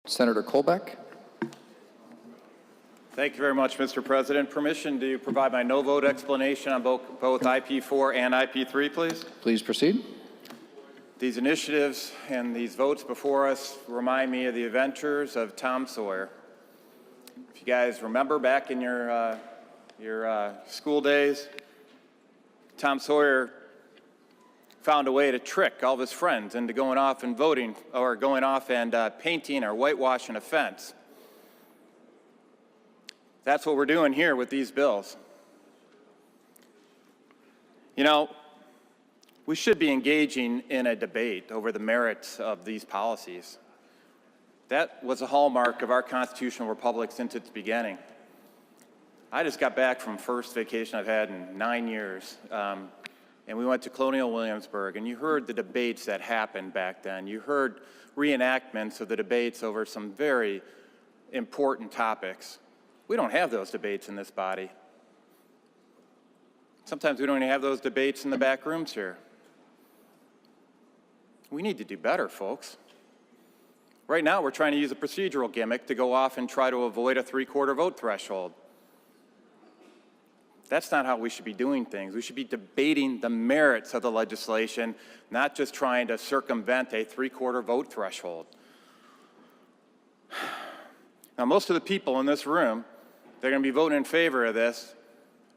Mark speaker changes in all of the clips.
Speaker 1: Senator Colbeck.
Speaker 2: Thank you very much, Mr. President. Permission to provide my no vote explanation on both IP4 and IP3, please?
Speaker 1: Please proceed.
Speaker 2: These initiatives and these votes before us remind me of the adventures of Tom Sawyer. If you guys remember back in your school days, Tom Sawyer found a way to trick all of his friends into going off and voting or going off and painting or whitewashing a fence. That's what we're doing here with these bills. You know, we should be engaging in a debate over the merits of these policies. That was a hallmark of our constitutional republic since its beginning. I just got back from first vacation I've had in 9 years, and we went to Colonial Williamsburg, and you heard the debates that happened back then. You heard reenactments of the debates over some very important topics. We don't have those debates in this body. Sometimes we don't even have those debates in the back rooms here. We need to do better, folks. Right now, we're trying to use a procedural gimmick to go off and try to avoid a 3/4 vote threshold. That's not how we should be doing things. We should be debating the merits of the legislation, not just trying to circumvent a 3/4 vote threshold. Now, most of the people in this room, they're going to be voting in favor of this,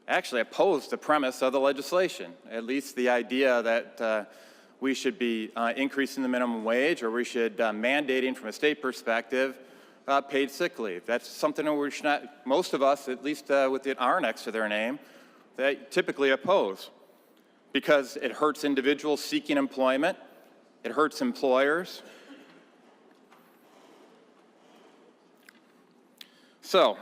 Speaker 2: actually oppose the premise of the legislation, at least the idea that we should be increasing the minimum wage, or we should mandating from a state perspective paid sick leave. That's something that we should not, most of us, at least with the R next to their name, they typically oppose because it hurts individuals seeking employment, it hurts employers. So,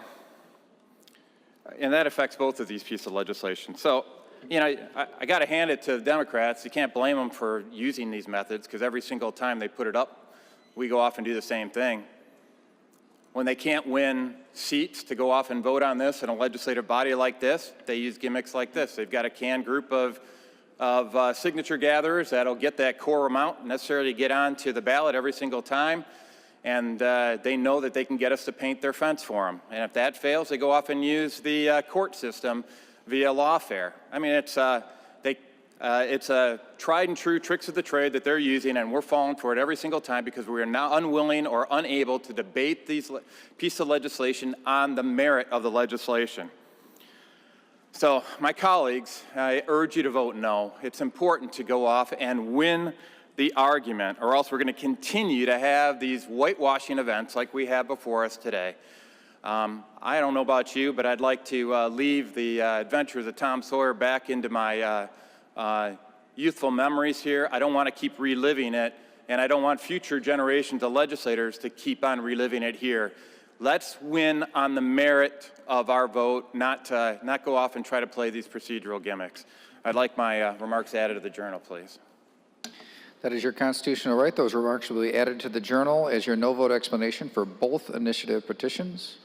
Speaker 2: and that affects both of these pieces of legislation. So, you know, I got to hand it to the Democrats. You can't blame them for using these methods because every single time they put it up, we go off and do the same thing. When they can't win seats to go off and vote on this in a legislative body like this, they use gimmicks like this. They've got a canned group of signature gatherers that'll get that core amount necessarily get onto the ballot every single time, and they know that they can get us to paint their fence for them. And if that fails, they go off and use the court system via lawfare. I mean, it's a tried and true tricks of the trade that they're using, and we're falling for it every single time because we are now unwilling or unable to debate these pieces of legislation on the merit of the legislation. So, my colleagues, I urge you to vote no. It's important to go off and win the argument, or else we're going to continue to have these whitewashing events like we have before us today. I don't know about you, but I'd like to leave the adventures of Tom Sawyer back into my youthful memories here. I don't want to keep reliving it, and I don't want future generations of legislators to keep on reliving it here. Let's win on the merit of our vote, not go off and try to play these procedural gimmicks. I'd like my remarks added to the journal, please.
Speaker 1: That is your constitutional right. Those remarks will be added to the journal as your no vote explanation for both initiative petitions.